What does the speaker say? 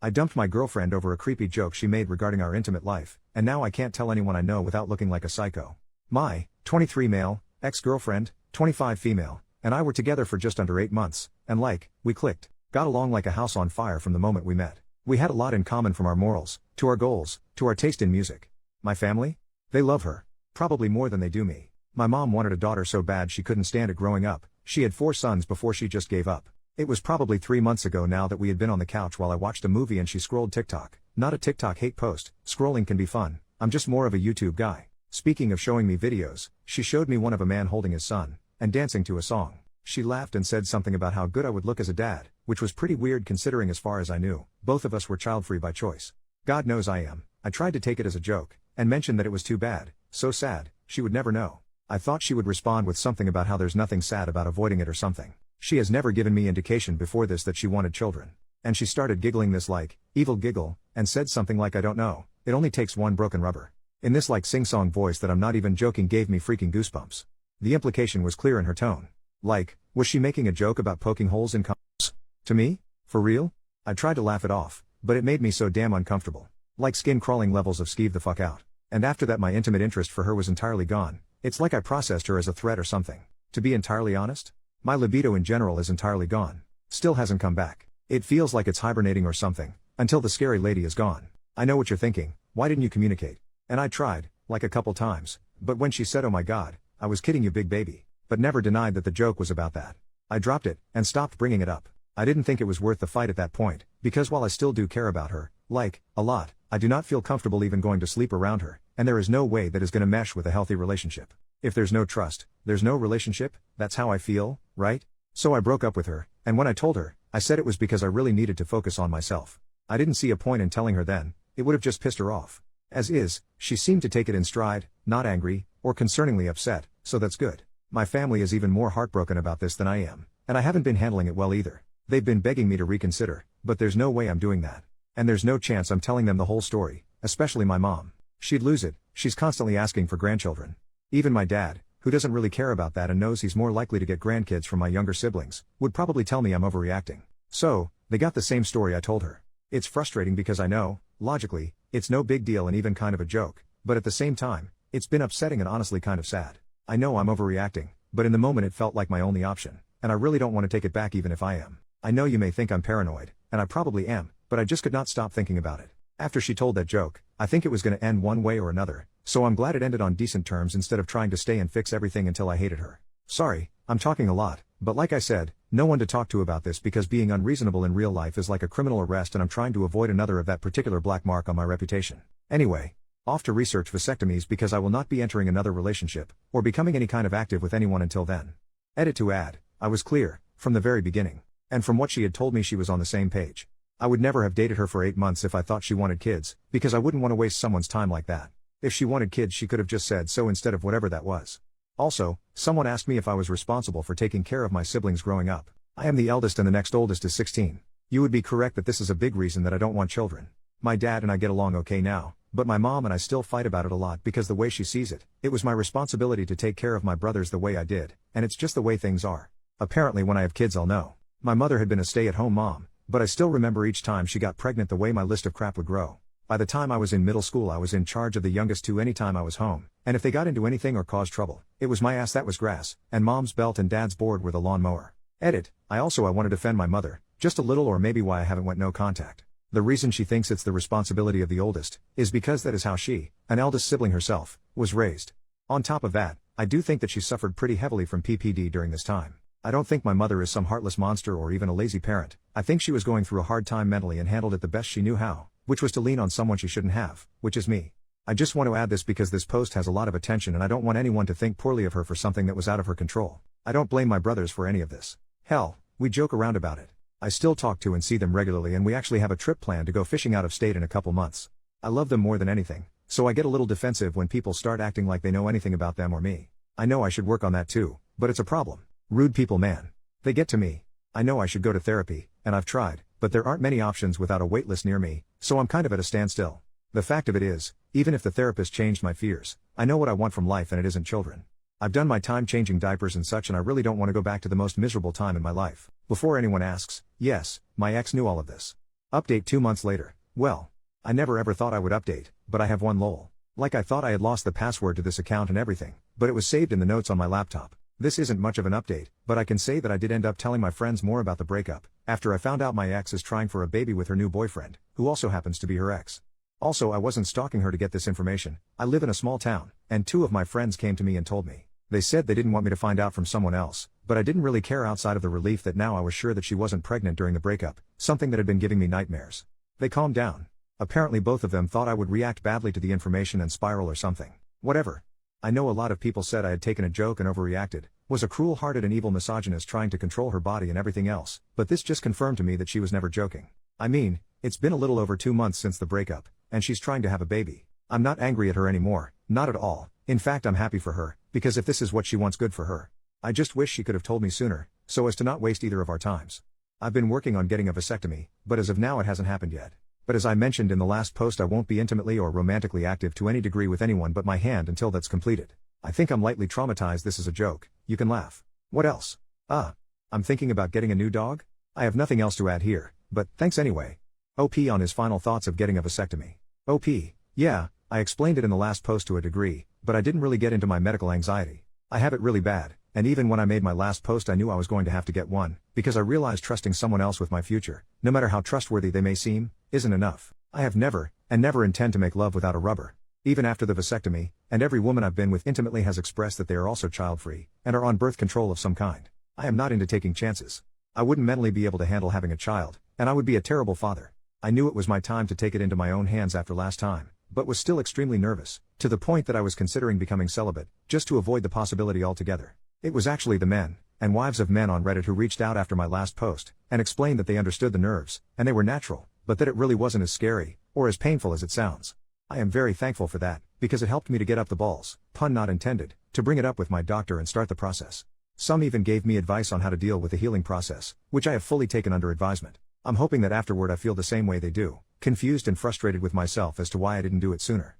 I dumped my girlfriend over a creepy joke she made regarding our intimate life, and now I can't tell anyone I know without looking like a psycho. My 23 male, ex-girlfriend, 25 female, and I were together for just under 8 months, and we clicked. Got along like a house on fire from the moment we met. We had a lot in common, from our morals, to our goals, to our taste in music. My family? They love her. Probably more than they do me. My mom wanted a daughter so bad she couldn't stand it growing up. She had 4 sons before she just gave up. It was probably 3 months ago now that we had been on the couch while I watched a movie and she scrolled TikTok. Not a TikTok hate post. Scrolling can be fun. I'm just more of a YouTube guy. Speaking of showing me videos, she showed me one of a man holding his son and dancing to a song. She laughed and said something about how good I would look as a dad, which was pretty weird considering, as far as I knew, both of us were child-free by choice. God knows I am. I tried to take it as a joke and mention that it was too bad, so sad, she would never know. I thought she would respond with something about how there's nothing sad about avoiding it or something. She has never given me indication before this that she wanted children. And she started giggling this evil giggle, and said something like, I don't know, it only takes one broken rubber. In this sing-song voice that I'm not even joking gave me freaking goosebumps. The implication was clear in her tone. Was she making a joke about poking holes in condoms? To me? For real? I tried to laugh it off, but it made me so damn uncomfortable. Skin-crawling levels of skeeve the fuck out. And after that my intimate interest for her was entirely gone. It's like I processed her as a threat or something. To be entirely honest, my libido in general is entirely gone. Still hasn't come back. It feels like it's hibernating or something, until the scary lady is gone. I know what you're thinking, why didn't you communicate? And I tried, a couple times, but when she said, oh my god, I was kidding you big baby, but never denied that the joke was about that. I dropped it, and stopped bringing it up. I didn't think it was worth the fight at that point, because while I still do care about her, a lot, I do not feel comfortable even going to sleep around her, and there is no way that is gonna mesh with a healthy relationship. If there's no trust, there's no relationship, that's how I feel, right? So I broke up with her, and when I told her, I said it was because I really needed to focus on myself. I didn't see a point in telling her then, it would have just pissed her off. As is, she seemed to take it in stride, not angry, or concerningly upset, so that's good. My family is even more heartbroken about this than I am, and I haven't been handling it well either. They've been begging me to reconsider, but there's no way I'm doing that. And there's no chance I'm telling them the whole story, especially my mom. She'd lose it, she's constantly asking for grandchildren. Even my dad, who doesn't really care about that and knows he's more likely to get grandkids from my younger siblings, would probably tell me I'm overreacting. So, they got the same story I told her. It's frustrating because I know, logically, it's no big deal and even kind of a joke, but at the same time, it's been upsetting and honestly kind of sad. I know I'm overreacting, but in the moment it felt like my only option, and I really don't want to take it back even if I am. I know you may think I'm paranoid, and I probably am, but I just could not stop thinking about it. After she told that joke, I think it was going to end one way or another, so I'm glad it ended on decent terms instead of trying to stay and fix everything until I hated her. Sorry, I'm talking a lot, but like I said, no one to talk to about this because being unreasonable in real life is like a criminal arrest and I'm trying to avoid another of that particular black mark on my reputation. Anyway, off to research vasectomies because I will not be entering another relationship, or becoming any kind of active with anyone until then. Edit to add, I was clear, from the very beginning. And from what she had told me she was on the same page. I would never have dated her for 8 months if I thought she wanted kids, because I wouldn't want to waste someone's time like that. If she wanted kids she could have just said so instead of whatever that was. Also, someone asked me if I was responsible for taking care of my siblings growing up. I am the eldest and the next oldest is 16. You would be correct that this is a big reason that I don't want children. My dad and I get along okay now, but my mom and I still fight about it a lot because the way she sees it, it was my responsibility to take care of my brothers the way I did, and it's just the way things are. Apparently when I have kids I'll know. My mother had been a stay-at-home mom, but I still remember each time she got pregnant the way my list of crap would grow. By the time I was in middle school I was in charge of the youngest two anytime I was home, and if they got into anything or caused trouble, it was my ass that was grass, and mom's belt and dad's board were the lawnmower. Edit, I want to defend my mother, just a little or maybe why I haven't went no contact. The reason she thinks it's the responsibility of the oldest, is because that is how she, an eldest sibling herself, was raised. On top of that, I do think that she suffered pretty heavily from PPD during this time. I don't think my mother is some heartless monster or even a lazy parent. I think she was going through a hard time mentally and handled it the best she knew how, which was to lean on someone she shouldn't have, which is me. I just want to add this because this post has a lot of attention and I don't want anyone to think poorly of her for something that was out of her control. I don't blame my brothers for any of this. Hell, we joke around about it. I still talk to and see them regularly and we actually have a trip planned to go fishing out of state in a couple months. I love them more than anything, so I get a little defensive when people start acting like they know anything about them or me. I know I should work on that too, but it's a problem. Rude people, man. They get to me. I know I should go to therapy, and I've tried, but there aren't many options without a waitlist near me, so I'm kind of at a standstill. The fact of it is, even if the therapist changed my fears, I know what I want from life and it isn't children. I've done my time changing diapers and such and I really don't want to go back to the most miserable time in my life. Before anyone asks, yes, my ex knew all of this. Update 2 months later. Well, I never ever thought I would update, but I have one lol. Like I thought I had lost the password to this account and everything, but it was saved in the notes on my laptop. This isn't much of an update, but I can say that I did end up telling my friends more about the breakup, after I found out my ex is trying for a baby with her new boyfriend, who also happens to be her ex. Also, I wasn't stalking her to get this information. I live in a small town, and 2 of my friends came to me and told me. They said they didn't want me to find out from someone else, but I didn't really care outside of the relief that now I was sure that she wasn't pregnant during the breakup, something that had been giving me nightmares. They calmed down. Apparently both of them thought I would react badly to the information and spiral or something. Whatever. I know a lot of people said I had taken a joke and overreacted, was a cruel-hearted and evil misogynist trying to control her body and everything else, but this just confirmed to me that she was never joking. I mean, it's been a little over 2 months since the breakup, and she's trying to have a baby. I'm not angry at her anymore, not at all. In fact, I'm happy for her, because if this is what she wants, good for her. I just wish she could have told me sooner, so as to not waste either of our times. I've been working on getting a vasectomy, but as of now it hasn't happened yet. But as I mentioned in the last post, I won't be intimately or romantically active to any degree with anyone but my hand until that's completed. I think I'm lightly traumatized. This is a joke, you can laugh. What else? I'm thinking about getting a new dog? I have nothing else to add here, but thanks anyway. OP on his final thoughts of getting a vasectomy. OP, yeah, I explained it in the last post to a degree, but I didn't really get into my medical anxiety. I have it really bad, and even when I made my last post I knew I was going to have to get one, because I realized trusting someone else with my future, no matter how trustworthy they may seem, isn't enough. I have never, and never intend to make love without a rubber. Even after the vasectomy, and every woman I've been with intimately has expressed that they are also child-free, and are on birth control of some kind. I am not into taking chances. I wouldn't mentally be able to handle having a child, and I would be a terrible father. I knew it was my time to take it into my own hands after last time, but was still extremely nervous, to the point that I was considering becoming celibate, just to avoid the possibility altogether. It was actually the men, and wives of men on Reddit who reached out after my last post, and explained that they understood the nerves, and they were natural, but that it really wasn't as scary, or as painful as it sounds. I am very thankful for that, because it helped me to get up the balls, pun not intended, to bring it up with my doctor and start the process. Some even gave me advice on how to deal with the healing process, which I have fully taken under advisement. I'm hoping that afterward I feel the same way they do, confused and frustrated with myself as to why I didn't do it sooner.